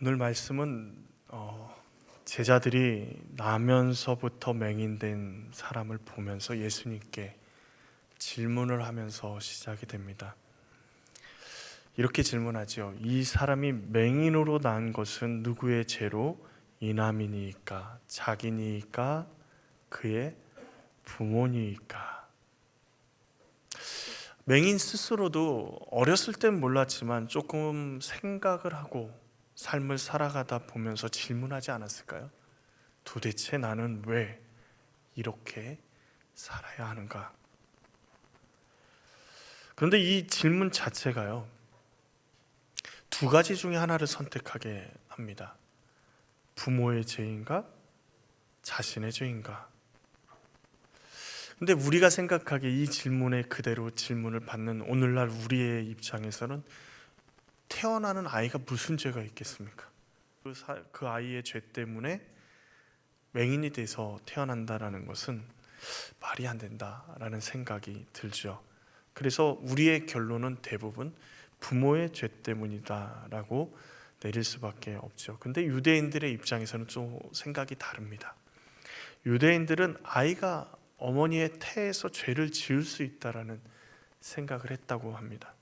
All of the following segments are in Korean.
오늘 말씀은 제자들이 나면서부터 맹인된 사람을 보면서 예수님께 질문을 하면서 시작이 됩니다. 이렇게 질문하죠. 이 사람이 맹인으로 난 것은 누구의 죄로 이남이니까, 자기니까, 그의 부모니까. 맹인 스스로도 어렸을 땐 몰랐지만 조금 생각을 하고 삶을 살아가다 보면서 질문하지 않았을까요? 도대체 나는 왜 이렇게 살아야 하는가? 그런데 이 질문 자체가요, 두 가지 중에 하나를 선택하게 합니다. 부모의 죄인가? 자신의 죄인가? 근데 우리가 생각하기에 이 질문에 그대로 질문을 받는 오늘날 우리의 입장에서는 태어나는 아이가 무슨 죄가 있겠습니까? 그 아이의 죄 때문에 맹인이 돼서 태어난다라는 것은 말이 안 된다라는 생각이 들죠. 그래서 우리의 결론은 대부분 부모의 죄 때문이다라고 내릴 수밖에 없죠. 근데 유대인들의 입장에서는 좀 생각이 다릅니다. 유대인들은 아이가 어머니의 태에서 죄를 지을 수 있다라는 생각을 했다고 합니다.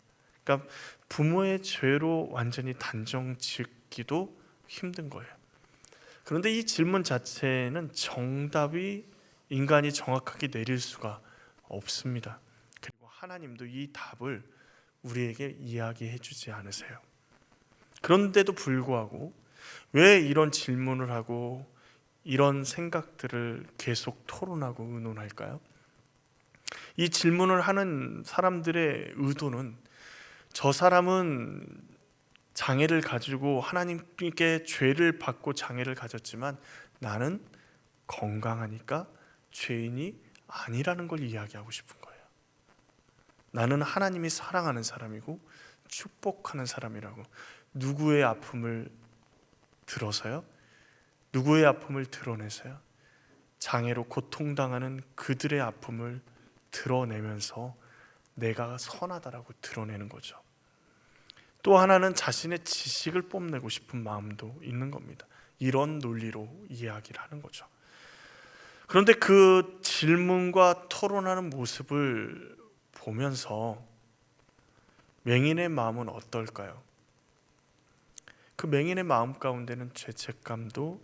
그러니까 부모의 죄로 완전히 단정 짓기도 힘든 거예요. 그런데 이 질문 자체는 정답이 인간이 정확하게 내릴 수가 없습니다. 그리고 하나님도 이 답을 우리에게 이야기해 주지 않으세요. 그런데도 불구하고 왜 이런 질문을 하고 이런 생각들을 계속 토론하고 의논할까요? 이 질문을 하는 사람들의 의도는 저 사람은 장애를 가지고 하나님께 죄를 받고 장애를 가졌지만 나는 건강하니까 죄인이 아니라는 걸 이야기하고 싶은 거예요. 나는 하나님이 사랑하는 사람이고 축복하는 사람이라고. 누구의 아픔을 들어서요? 누구의 아픔을 드러내서요? 장애로 고통당하는 그들의 아픔을 드러내면서 내가 선하다라고 드러내는 거죠. 또 하나는 자신의 지식을 뽐내고 싶은 마음도 있는 겁니다. 이런 논리로 이야기를 하는 거죠. 그런데 그 질문과 토론하는 모습을 보면서 맹인의 마음은 어떨까요? 그 맹인의 마음 가운데는 죄책감도,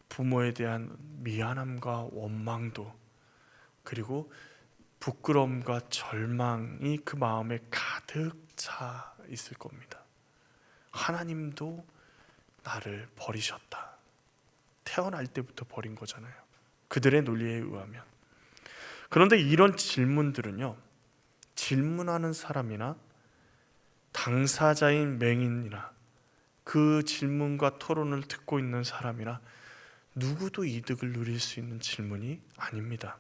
부모에 대한 미안함과 원망도, 그리고 부끄러움과 절망이 그 마음에 가득 차 있을 겁니다. 하나님도 나를 버리셨다. 태어날 때부터 버린 거잖아요. 그들의 논리에 의하면. 그런데 이런 질문들은요, 질문하는 사람이나 당사자인 맹인이나 그 질문과 토론을 듣고 있는 사람이나 누구도 이득을 누릴 수 있는 질문이 아닙니다.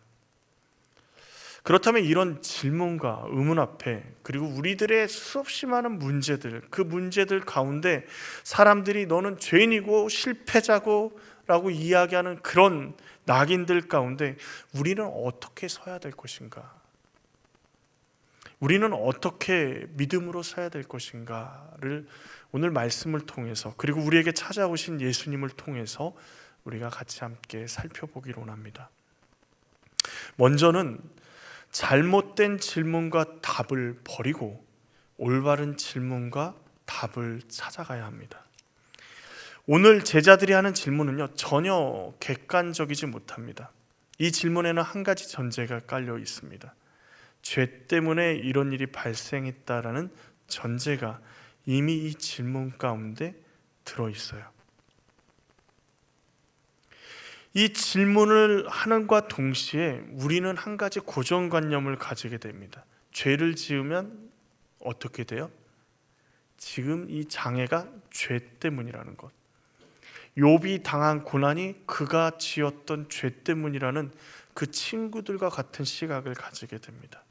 그렇다면 이런 질문과 의문 앞에, 그리고 우리들의 수없이 많은 문제들, 그 문제들 가운데 사람들이 너는 죄인이고 실패자고 라고 이야기하는 그런 낙인들 가운데 우리는 어떻게 서야 될 것인가? 우리는 어떻게 믿음으로 서야 될 것인가를 오늘 말씀을 통해서, 그리고 우리에게 찾아오신 예수님을 통해서 우리가 같이 함께 살펴보기로 합니다. 먼저는 잘못된 질문과 답을 버리고 올바른 질문과 답을 찾아가야 합니다. 오늘 제자들이 하는 질문은요, 전혀 객관적이지 못합니다. 이 질문에는 한 가지 전제가 깔려 있습니다. 죄 때문에 이런 일이 발생했다라는 전제가 이미 이 질문 가운데 들어 있어요. 이 질문을 하는과 동시에 우리는 한 가지 고정관념을 가지게 됩니다. 죄를 지으면 어떻게 돼요? 지금 이 장애가 죄 때문이라는 것. 욥이 당한 고난이 그가 지었던 죄 때문이라는 그 친구들과 같은 시각을 가지게 됩니다.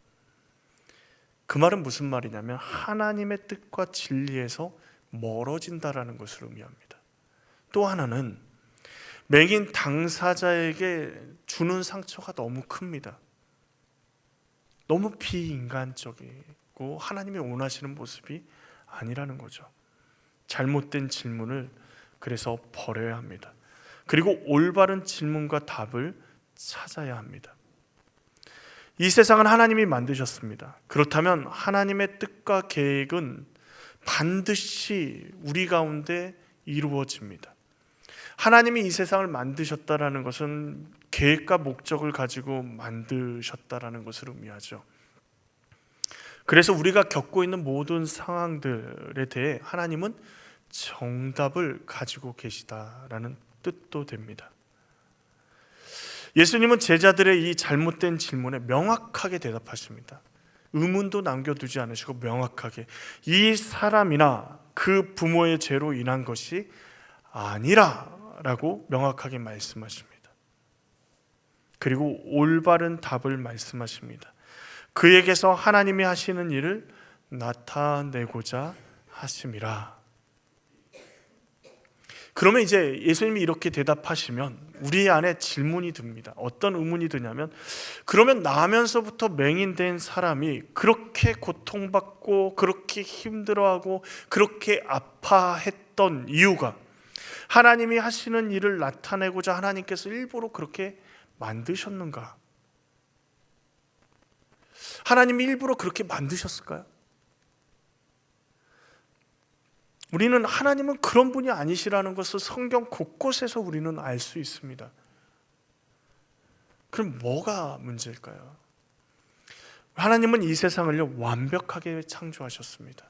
그 말은 무슨 말이냐면 하나님의 뜻과 진리에서 멀어진다라는 것을 의미합니다. 또 하나는 맹인 당사자에게 주는 상처가 너무 큽니다. 너무 비인간적이고 하나님이 원하시는 모습이 아니라는 거죠. 잘못된 질문을 그래서 버려야 합니다. 그리고 올바른 질문과 답을 찾아야 합니다. 이 세상은 하나님이 만드셨습니다. 그렇다면 하나님의 뜻과 계획은 반드시 우리 가운데 이루어집니다. 하나님이 이 세상을 만드셨다라는 것은 계획과 목적을 가지고 만드셨다라는 것을 의미하죠. 그래서 우리가 겪고 있는 모든 상황들에 대해 하나님은 정답을 가지고 계시다라는 뜻도 됩니다. 예수님은 제자들의 이 잘못된 질문에 명확하게 대답하십니다. 의문도 남겨두지 않으시고 명확하게 이 사람이나 그 부모의 죄로 인한 것이 아니라 라고 명확하게 말씀하십니다. 그리고 올바른 답을 말씀하십니다. 그에게서 하나님이 하시는 일을 나타내고자 하심이라. 그러면 이제 예수님이 이렇게 대답하시면 우리 안에 질문이 듭니다. 어떤 의문이 드냐면, 그러면 나면서부터 맹인된 사람이 그렇게 고통받고 그렇게 힘들어하고 그렇게 아파했던 이유가 하나님이 하시는 일을 나타내고자 하나님께서 일부러 그렇게 만드셨는가? 하나님이 일부러 그렇게 만드셨을까요? 우리는 하나님은 그런 분이 아니시라는 것을 성경 곳곳에서 우리는 알 수 있습니다. 그럼 뭐가 문제일까요? 하나님은 이 세상을 완벽하게 창조하셨습니다.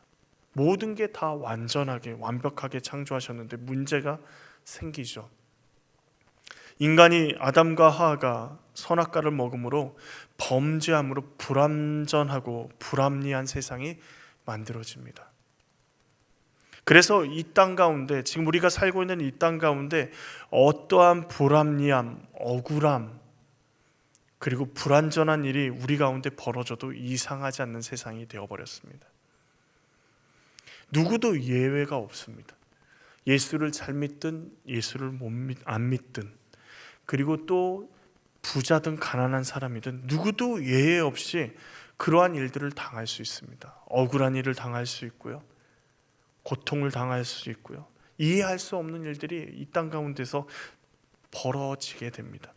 모든 게 다 완전하게 완벽하게 창조하셨는데 문제가 생기죠. 인간이 아담과 하와가 선악과를 먹음으로 범죄함으로 불완전하고 불합리한 세상이 만들어집니다. 그래서 이 땅 가운데, 지금 우리가 살고 있는 이 땅 가운데 어떠한 불합리함, 억울함, 그리고 불완전한 일이 우리 가운데 벌어져도 이상하지 않는 세상이 되어버렸습니다. 누구도 예외가 없습니다. 예수를 잘 믿든 예수를 안 믿든, 그리고 또 부자든 가난한 사람이든 누구도 예외 없이 그러한 일들을 당할 수 있습니다. 억울한 일을 당할 수 있고요, 고통을 당할 수 있고요, 이해할 수 없는 일들이 이 땅 가운데서 벌어지게 됩니다.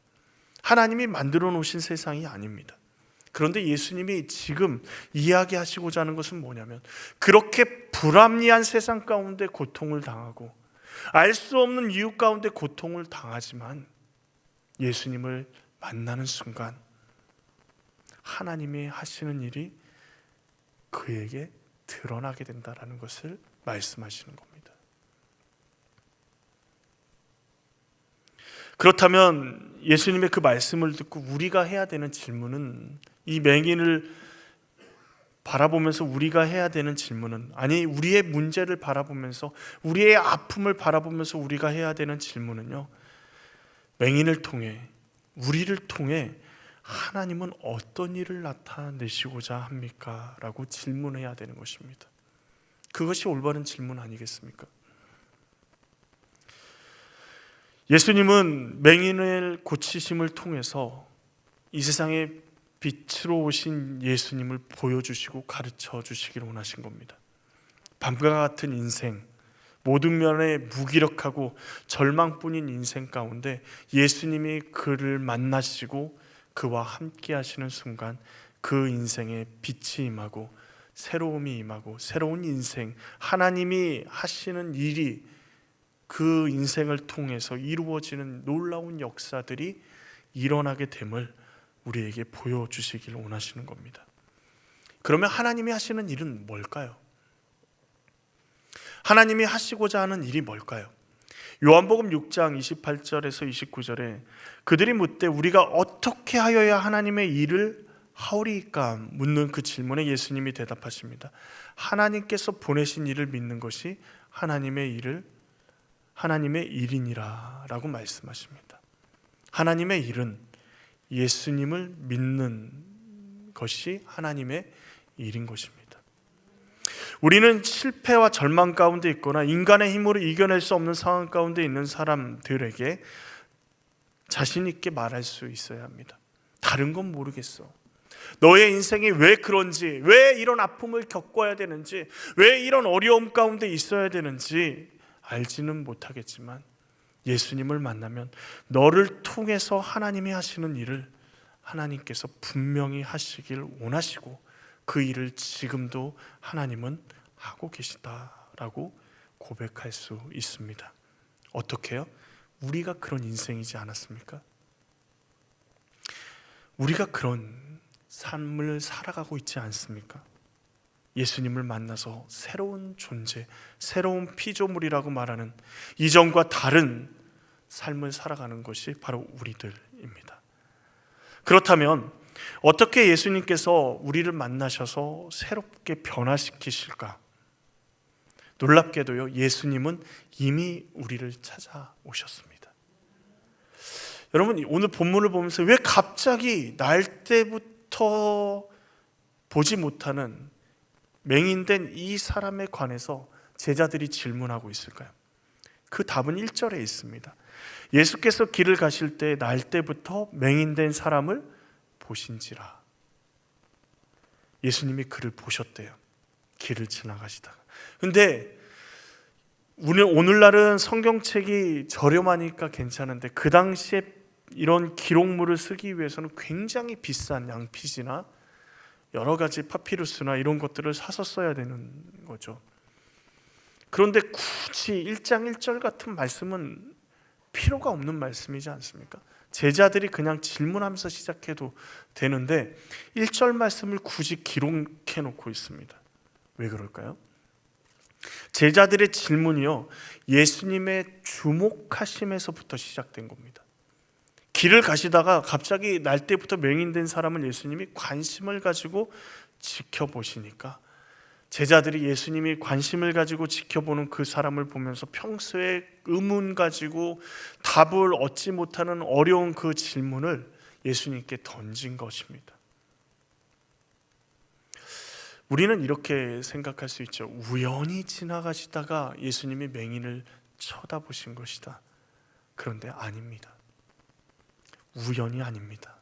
하나님이 만들어 놓으신 세상이 아닙니다. 그런데 예수님이 지금 이야기하시고자 하는 것은 뭐냐면, 그렇게 불합리한 세상 가운데 고통을 당하고 알 수 없는 이유 가운데 고통을 당하지만 예수님을 만나는 순간 하나님이 하시는 일이 그에게 드러나게 된다라는 것을 말씀하시는 겁니다. 그렇다면 예수님의 그 말씀을 듣고 우리가 해야 되는 질문은, 이 맹인을 바라보면서 우리가 해야 되는 질문은, 아니 우리의 문제를 바라보면서 우리의 아픔을 바라보면서 우리가 해야 되는 질문은요, 맹인을 통해, 우리를 통해 하나님은 어떤 일을 나타내시고자 합니까? 라고 질문해야 되는 것입니다. 그것이 올바른 질문 아니겠습니까? 예수님은 맹인을 고치심을 통해서 이 세상에 빛으로 오신 예수님을 보여주시고 가르쳐 주시기를 원하신 겁니다. 밤과 같은 인생, 모든 면에 무기력하고 절망뿐인 인생 가운데 예수님이 그를 만나시고 그와 함께 하시는 순간 그 인생에 빛이 임하고 새로움이 임하고 새로운 인생, 하나님이 하시는 일이 그 인생을 통해서 이루어지는 놀라운 역사들이 일어나게 됨을 우리에게 보여주시기를 원하시는 겁니다. 그러면 하나님이 하시는 일은 뭘까요? 하나님이 하시고자 하는 일이 뭘까요? 요한복음 6장 28절에서 29절에 그들이 묻되 우리가 어떻게 하여야 하나님의 일을 하오리까 묻는 그 질문에 예수님이 대답하십니다. 하나님께서 보내신 일을 믿는 것이 하나님의 일이니라 라고 말씀하십니다. 하나님의 일은 예수님을 믿는 것이 하나님의 일인 것입니다. 우리는 실패와 절망 가운데 있거나 인간의 힘으로 이겨낼 수 없는 상황 가운데 있는 사람들에게 자신 있게 말할 수 있어야 합니다. 다른 건 모르겠어. 너의 인생이 왜 그런지, 왜 이런 아픔을 겪어야 되는지, 왜 이런 어려움 가운데 있어야 되는지 알지는 못하겠지만 예수님을 만나면 너를 통해서 하나님이 하시는 일을 하나님께서 분명히 하시길 원하시고 그 일을 지금도 하나님은 하고 계시다라고 고백할 수 있습니다. 어떻게요? 우리가 그런 인생이지 않았습니까? 우리가 그런 삶을 살아가고 있지 않습니까? 예수님을 만나서 새로운 존재, 새로운 피조물이라고 말하는 이전과 다른 삶을 살아가는 것이 바로 우리들입니다. 그렇다면 어떻게 예수님께서 우리를 만나셔서 새롭게 변화시키실까? 놀랍게도요, 예수님은 이미 우리를 찾아오셨습니다. 여러분, 오늘 본문을 보면서 왜 갑자기 날 때부터 보지 못하는 맹인된 이 사람에 관해서 제자들이 질문하고 있을까요? 그 답은 1절에 있습니다. 예수께서 길을 가실 때 날 때부터 맹인된 사람을 보신지라. 예수님이 그를 보셨대요. 길을 지나가시다가. 근데 오늘날은 성경책이 저렴하니까 괜찮은데 그 당시에 이런 기록물을 쓰기 위해서는 굉장히 비싼 양피지나 여러 가지 파피루스나 이런 것들을 사서 써야 되는 거죠. 그런데 굳이 1장 1절 같은 말씀은 필요가 없는 말씀이지 않습니까? 제자들이 그냥 질문하면서 시작해도 되는데 1절 말씀을 굳이 기록해 놓고 있습니다. 왜 그럴까요? 제자들의 질문이요, 예수님의 주목하심에서부터 시작된 겁니다. 길을 가시다가 갑자기 날 때부터 맹인된 사람을 예수님이 관심을 가지고 지켜보시니까 제자들이 예수님이 관심을 가지고 지켜보는 그 사람을 보면서 평소에 의문 가지고 답을 얻지 못하는 어려운 그 질문을 예수님께 던진 것입니다. 우리는 이렇게 생각할 수 있죠. 우연히 지나가시다가 예수님이 맹인을 쳐다보신 것이다. 그런데 아닙니다. 우연이 아닙니다.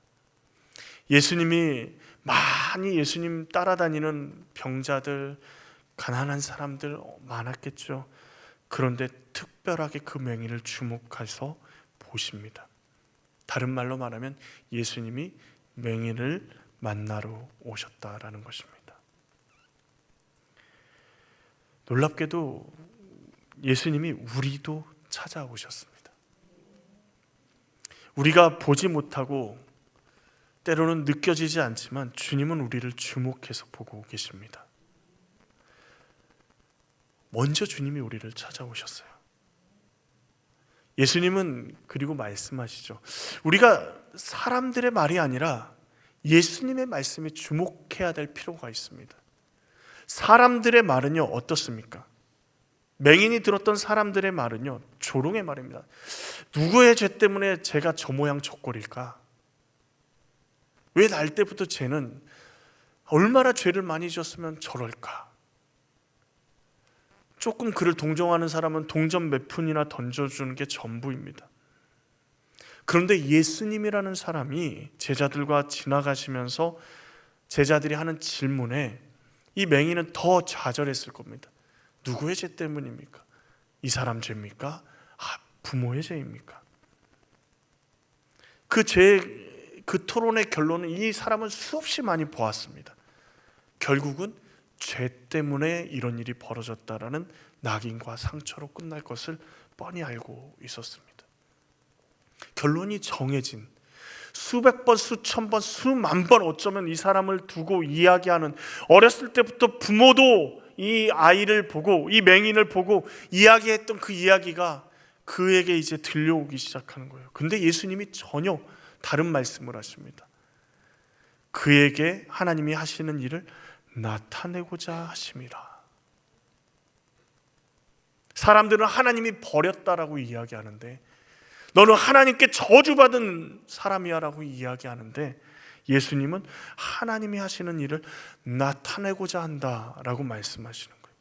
예수님이 많이 예수님 따라다니는 병자들, 가난한 사람들 많았겠죠. 그런데 특별하게 그 맹인을 주목해서 보십니다. 다른 말로 말하면 예수님이 맹인을 만나러 오셨다라는 것입니다. 놀랍게도 예수님이 우리도 찾아오셨습니다. 우리가 보지 못하고 때로는 느껴지지 않지만 주님은 우리를 주목해서 보고 계십니다. 먼저 주님이 우리를 찾아오셨어요. 예수님은 그리고 말씀하시죠. 우리가 사람들의 말이 아니라 예수님의 말씀에 주목해야 될 필요가 있습니다. 사람들의 말은요, 어떻습니까? 맹인이 들었던 사람들의 말은요, 조롱의 말입니다. 누구의 죄 때문에 제가 저 모양 저 꼴일까? 왜 날 때부터 쟤는 얼마나 죄를 많이 지었으면 저럴까? 조금 그를 동정하는 사람은 동전 몇 푼이나 던져주는 게 전부입니다. 그런데 예수님이라는 사람이 제자들과 지나가시면서 제자들이 하는 질문에 이 맹인은 더 좌절했을 겁니다. 누구의 죄 때문입니까? 이 사람 죄입니까? 부모의 죄입니까? 그 토론의 결론은 이 사람은 수없이 많이 보았습니다. 결국은 죄 때문에 이런 일이 벌어졌다라는 낙인과 상처로 끝날 것을 뻔히 알고 있었습니다. 결론이 정해진 수백 번, 수천 번, 수만 번 어쩌면 이 사람을 두고 이야기하는, 어렸을 때부터 부모도 이 아이를 보고 이 맹인을 보고 이야기했던 그 이야기가 그에게 이제 들려오기 시작하는 거예요. 근데 예수님이 전혀 다른 말씀을 하십니다. 그에게 하나님이 하시는 일을 나타내고자 하심이라. 사람들은 하나님이 버렸다라고 이야기하는데, 너는 하나님께 저주받은 사람이야 라고 이야기하는데, 예수님은 하나님이 하시는 일을 나타내고자 한다라고 말씀하시는 거예요.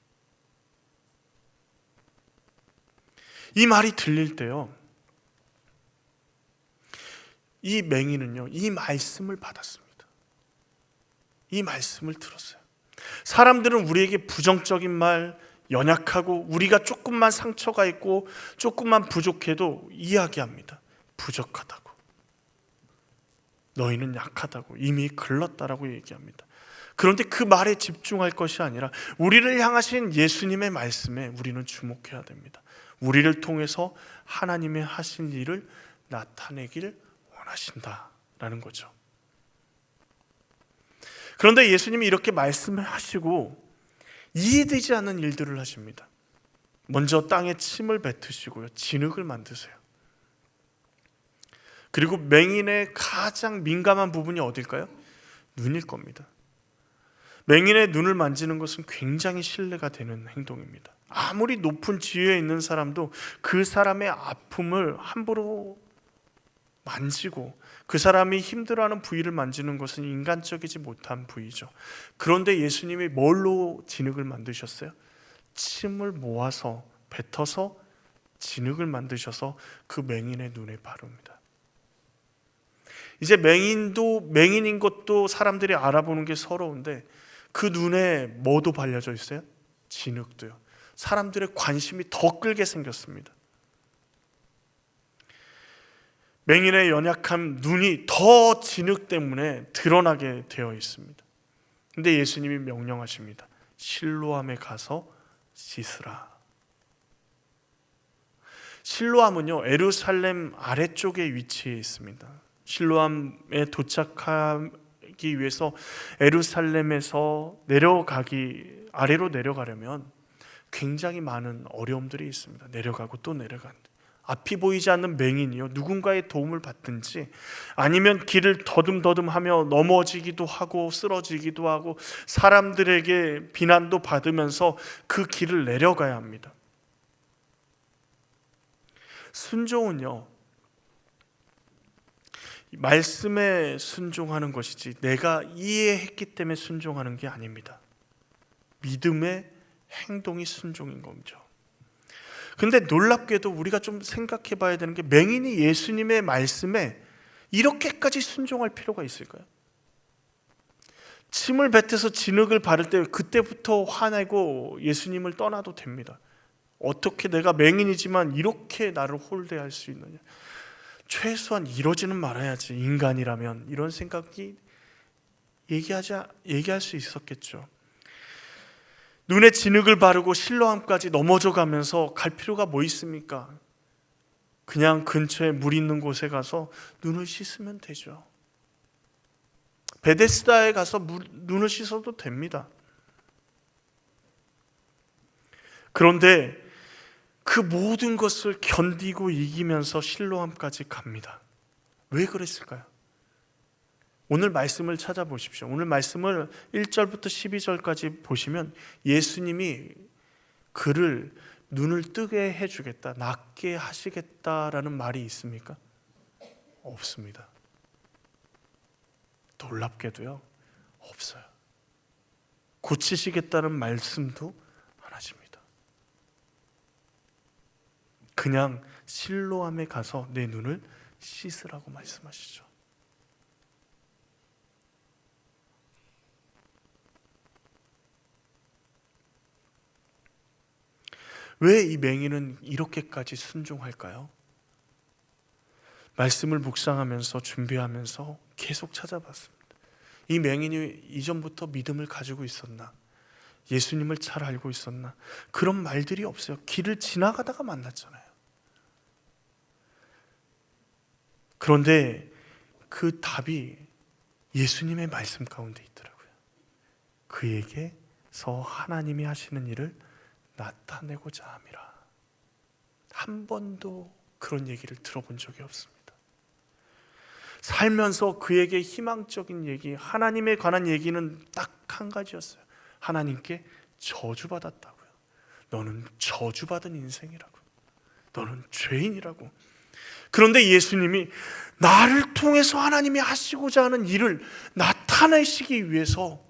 이 말이 들릴 때요, 이 맹인은요, 이 말씀을 받았습니다. 이 말씀을 들었어요. 사람들은 우리에게 부정적인 말, 연약하고 우리가 조금만 상처가 있고 조금만 부족해도 이야기합니다. 부족하다고. 너희는 약하다고, 이미 글렀다라고 얘기합니다. 그런데 그 말에 집중할 것이 아니라 우리를 향하신 예수님의 말씀에 우리는 주목해야 됩니다. 우리를 통해서 하나님의 하신 일을 나타내길 원하신다라는 거죠. 그런데 예수님이 이렇게 말씀을 하시고 이해되지 않는 일들을 하십니다. 먼저 땅에 침을 뱉으시고요, 진흙을 만드세요. 그리고 맹인의 가장 민감한 부분이 어딜까요? 눈일 겁니다. 맹인의 눈을 만지는 것은 굉장히 신뢰가 되는 행동입니다. 아무리 높은 지위에 있는 사람도 그 사람의 아픔을 함부로 만지고 그 사람이 힘들어하는 부위를 만지는 것은 인간적이지 못한 부위죠. 그런데 예수님이 뭘로 진흙을 만드셨어요? 침을 모아서 뱉어서 진흙을 만드셔서 그 맹인의 눈에 바릅니다. 이제 맹인인 것도 사람들이 알아보는 게 서러운데 그 눈에 뭐도 발려져 있어요? 진흙도요. 사람들의 관심이 더 끌게 생겼습니다. 맹인의 연약한 눈이 더 진흙 때문에 드러나게 되어 있습니다. 근데 예수님이 명령하십니다. 실로암에 가서 씻으라. 실로암은요, 예루살렘 아래쪽에 위치해 있습니다. 실로암에 도착하기 위해서 예루살렘에서 아래로 내려가려면 굉장히 많은 어려움들이 있습니다. 내려가고 또 내려가는데 앞이 보이지 않는 맹인이요, 누군가의 도움을 받든지 아니면 길을 더듬더듬하며 넘어지기도 하고 쓰러지기도 하고 사람들에게 비난도 받으면서 그 길을 내려가야 합니다. 순종은요, 말씀에 순종하는 것이지 내가 이해했기 때문에 순종하는 게 아닙니다. 믿음의 행동이 순종인 거죠. 근데 놀랍게도 우리가 좀 생각해 봐야 되는 게, 맹인이 예수님의 말씀에 이렇게까지 순종할 필요가 있을까요? 침을 뱉어서 진흙을 바를 때 그때부터 화내고 예수님을 떠나도 됩니다. 어떻게 내가 맹인이지만 이렇게 나를 홀대할 수 있느냐, 최소한 이러지는 말아야지 인간이라면, 이런 생각이 얘기할 수 있었겠죠. 눈에 진흙을 바르고 실로암까지 넘어져 가면서 갈 필요가 뭐 있습니까? 그냥 근처에 물 있는 곳에 가서 눈을 씻으면 되죠. 베데스다에 가서 눈을 씻어도 됩니다. 그런데 그 모든 것을 견디고 이기면서 실로암까지 갑니다. 왜 그랬을까요? 오늘 말씀을 찾아보십시오. 오늘 말씀을 1절부터 12절까지 보시면 예수님이 그를 눈을 뜨게 해주겠다, 낫게 하시겠다라는 말이 있습니까? 없습니다. 놀랍게도요, 없어요. 고치시겠다는 말씀도 안 하십니다. 그냥 실로암에 가서 내 눈을 씻으라고 말씀하시죠. 왜 이 맹인은 이렇게까지 순종할까요? 말씀을 묵상하면서 준비하면서 계속 찾아봤습니다. 이 맹인이 이전부터 믿음을 가지고 있었나? 예수님을 잘 알고 있었나? 그런 말들이 없어요. 길을 지나가다가 만났잖아요. 그런데 그 답이 예수님의 말씀 가운데 있더라고요. 그에게서 하나님이 하시는 일을 나타내고자 함이라. 한 번도 그런 얘기를 들어본 적이 없습니다. 살면서 그에게 희망적인 얘기, 하나님에 관한 얘기는 딱 한 가지였어요. 하나님께 저주받았다고요. 너는 저주받은 인생이라고, 너는 죄인이라고. 그런데 예수님이 나를 통해서 하나님이 하시고자 하는 일을 나타내시기 위해서,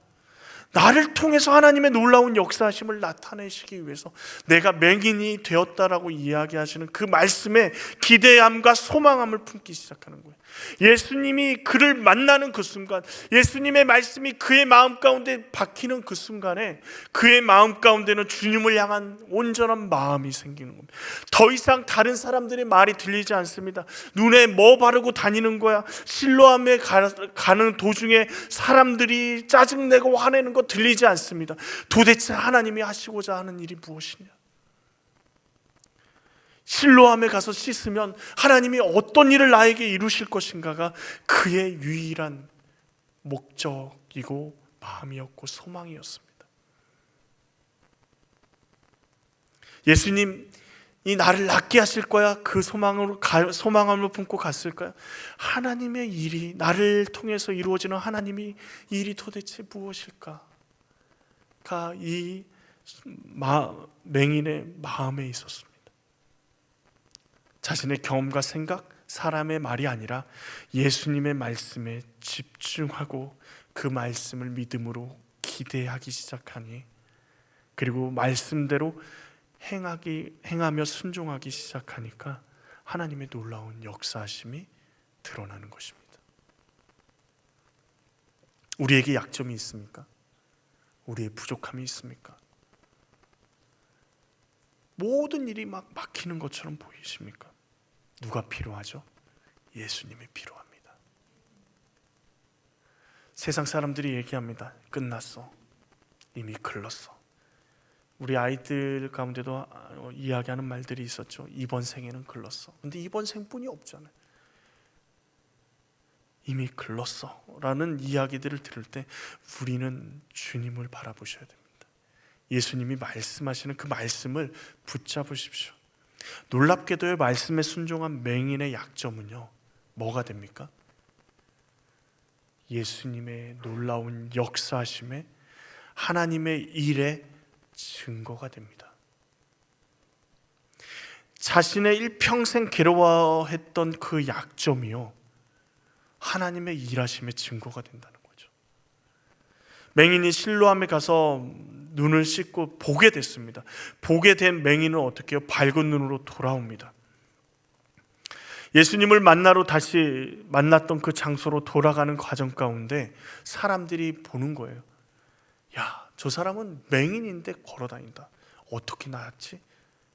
나를 통해서 하나님의 놀라운 역사하심을 나타내시기 위해서 내가 맹인이 되었다라고 이야기하시는 그 말씀에 기대함과 소망함을 품기 시작하는 거예요. 예수님이 그를 만나는 그 순간, 예수님의 말씀이 그의 마음 가운데 박히는 그 순간에 그의 마음 가운데는 주님을 향한 온전한 마음이 생기는 겁니다. 더 이상 다른 사람들의 말이 들리지 않습니다. 눈에 뭐 바르고 다니는 거야? 실로암에 가는 도중에 사람들이 짜증내고 화내는 거 들리지 않습니다. 도대체 하나님이 하시고자 하는 일이 무엇이냐? 실로암에 가서 씻으면 하나님이 어떤 일을 나에게 이루실 것인가가 그의 유일한 목적이고 마음이었고 소망이었습니다. 예수님이 나를 낫게 하실 거야, 그 소망을 품고 갔을까요? 하나님의 일이, 나를 통해서 이루어지는 하나님의 일이 도대체 무엇일까가 이 맹인의 마음에 있었습니다. 자신의 경험과 생각, 사람의 말이 아니라 예수님의 말씀에 집중하고 그 말씀을 믿음으로 기대하기 시작하니, 그리고 말씀대로 행하며 순종하기 시작하니까 하나님의 놀라운 역사하심이 드러나는 것입니다. 우리에게 약점이 있습니까? 우리의 부족함이 있습니까? 모든 일이 막 막히는 것처럼 보이십니까? 누가 필요하죠? 예수님이 필요합니다. 세상 사람들이 얘기합니다. 끝났어. 이미 글렀어. 우리 아이들 가운데도 이야기하는 말들이 있었죠. 이번 생에는 글렀어. 근데 이번 생뿐이 없잖아요. 이미 글렀어 라는 이야기들을 들을 때 우리는 주님을 바라보셔야 됩니다. 예수님이 말씀하시는 그 말씀을 붙잡으십시오. 놀랍게도요, 말씀에 순종한 맹인의 약점은요, 뭐가 됩니까? 예수님의 놀라운 역사하심에 하나님의 일의 증거가 됩니다. 자신의 일평생 괴로워했던 그 약점이요, 하나님의 일하심의 증거가 된다는 거죠. 맹인이 실로암에 가서 눈을 씻고 보게 됐습니다. 보게 된 맹인은 어떻게 해요? 밝은 눈으로 돌아옵니다. 예수님을 만나러 다시 만났던 그 장소로 돌아가는 과정 가운데 사람들이 보는 거예요. 야, 저 사람은 맹인인데 걸어다닌다. 어떻게 나았지?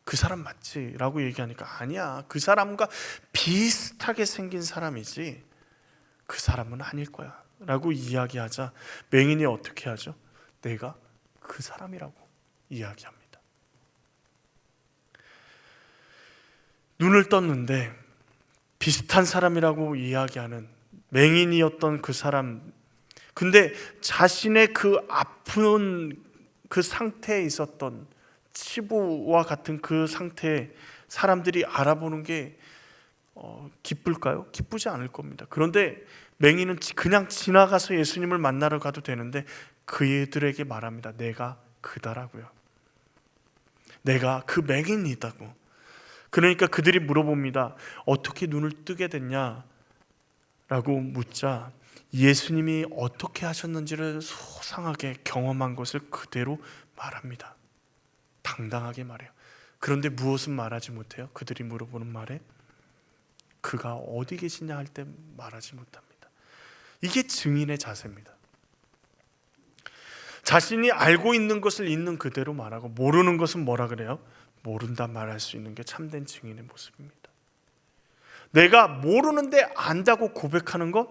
그 사람 맞지? 라고 얘기하니까 아니야, 그 사람과 비슷하게 생긴 사람이지 그 사람은 아닐 거야 라고 이야기하자 맹인이 어떻게 하죠? 내가 그 사람이라고 이야기합니다. 눈을 떴는데 비슷한 사람이라고 이야기하는 맹인이었던 그 사람, 근데 자신의 그 아픈 그 상태에 있었던 치부와 같은 그 상태에 사람들이 알아보는 게 기쁠까요? 기쁘지 않을 겁니다. 그런데 맹인은 그냥 지나가서 예수님을 만나러 가도 되는데 그들에게 말합니다. 내가 그다라고요. 내가 그 맹인이다고. 그러니까 그들이 물어봅니다. 어떻게 눈을 뜨게 됐냐? 라고 묻자 예수님이 어떻게 하셨는지를 소상하게 경험한 것을 그대로 말합니다. 당당하게 말해요. 그런데 무엇은 말하지 못해요? 그들이 물어보는 말에 그가 어디 계시냐 할 때 말하지 못합니다. 이게 증인의 자세입니다. 자신이 알고 있는 것을 있는 그대로 말하고 모르는 것은 뭐라 그래요? 모른다 말할 수 있는 게 참된 증인의 모습입니다. 내가 모르는데 안다고 고백하는 것,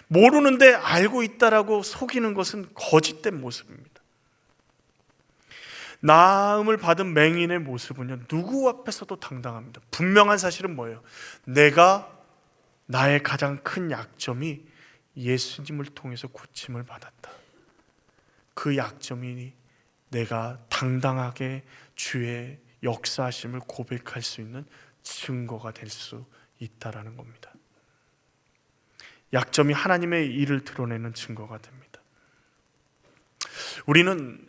모르는데 알고 있다라고 속이는 것은 거짓된 모습입니다. 나음을 받은 맹인의 모습은요, 누구 앞에서도 당당합니다. 분명한 사실은 뭐예요? 내가 나의 가장 큰 약점이 예수님을 통해서 고침을 받았다. 그 약점이 내가 당당하게 주의 역사하심을 고백할 수 있는 증거가 될 수 있다라는 겁니다. 약점이 하나님의 일을 드러내는 증거가 됩니다. 우리는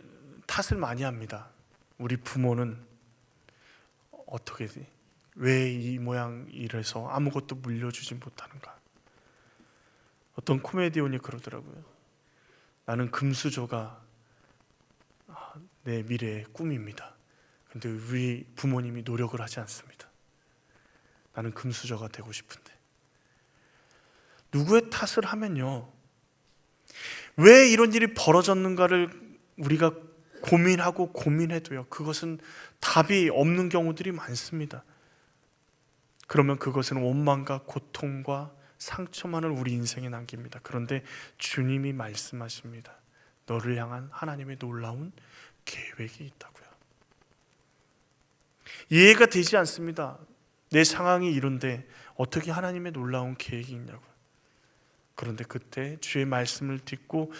탓을 많이 합니다. 우리 부모는 어떻게 왜 이 모양 이래서 아무것도 물려주지 못하는가? 어떤 코미디언이 그러더라고요. 나는 금수저가 내 미래의 꿈입니다. 근데 우리 부모님이 노력을 하지 않습니다. 나는 금수저가 되고 싶은데 누구의 탓을 하면요, 왜 이런 일이 벌어졌는가를 우리가 고민하고 고민해도요, 그것은 답이 없는 경우들이 많습니다. 그러면 그것은 원망과 고통과 상처만을 우리 인생에 남깁니다. 그런데 주님이 말씀하십니다. 너를 향한 하나님의 놀라운 계획이 있다고요. 이해가 되지 않습니다. 내 상황이 이런데 어떻게 하나님의 놀라운 계획이 있냐고요. 그런데 그때 주의 말씀을 듣고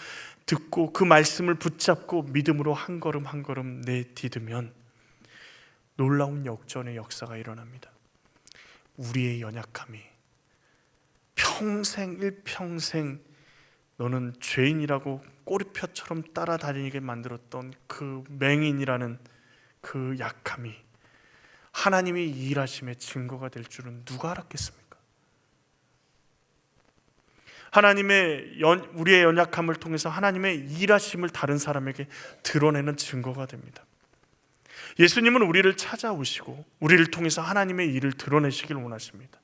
그 말씀을 붙잡고 믿음으로 한 걸음 한 걸음 내디디면 놀라운 역전의 역사가 일어납니다. 우리의 연약함이 일평생 너는 죄인이라고 꼬리표처럼 따라다니게 만들었던 그 맹인이라는 그 약함이 하나님의 일하심의 증거가 될 줄은 누가 알았겠습니까? 우리의 연약함을 통해서 하나님의 일하심을 다른 사람에게 드러내는 증거가 됩니다. 예수님은 우리를 찾아오시고 우리를 통해서 하나님의 일을 드러내시길 원하십니다.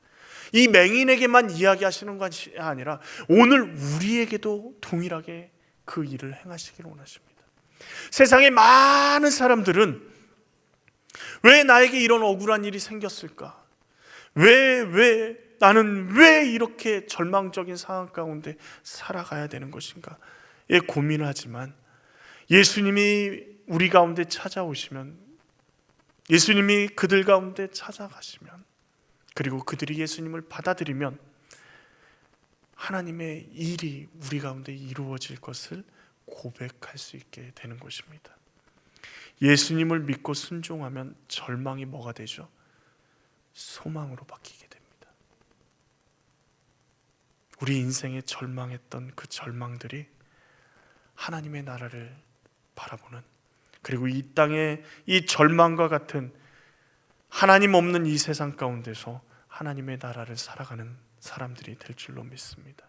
이 맹인에게만 이야기하시는 것이 아니라 오늘 우리에게도 동일하게 그 일을 행하시길 원하십니다. 세상의 많은 사람들은 왜 나에게 이런 억울한 일이 생겼을까? 나는 왜 이렇게 절망적인 상황 가운데 살아가야 되는 것인가에 고민을 하지만, 예수님이 우리 가운데 찾아오시면, 예수님이 그들 가운데 찾아가시면, 그리고 그들이 예수님을 받아들이면 하나님의 일이 우리 가운데 이루어질 것을 고백할 수 있게 되는 것입니다. 예수님을 믿고 순종하면 절망이 뭐가 되죠? 소망으로 바뀌게 됩니다. 우리 인생에 절망했던 그 절망들이 하나님의 나라를 바라보는, 그리고 이 땅의 이 절망과 같은 하나님 없는 이 세상 가운데서 하나님의 나라를 살아가는 사람들이 될 줄로 믿습니다.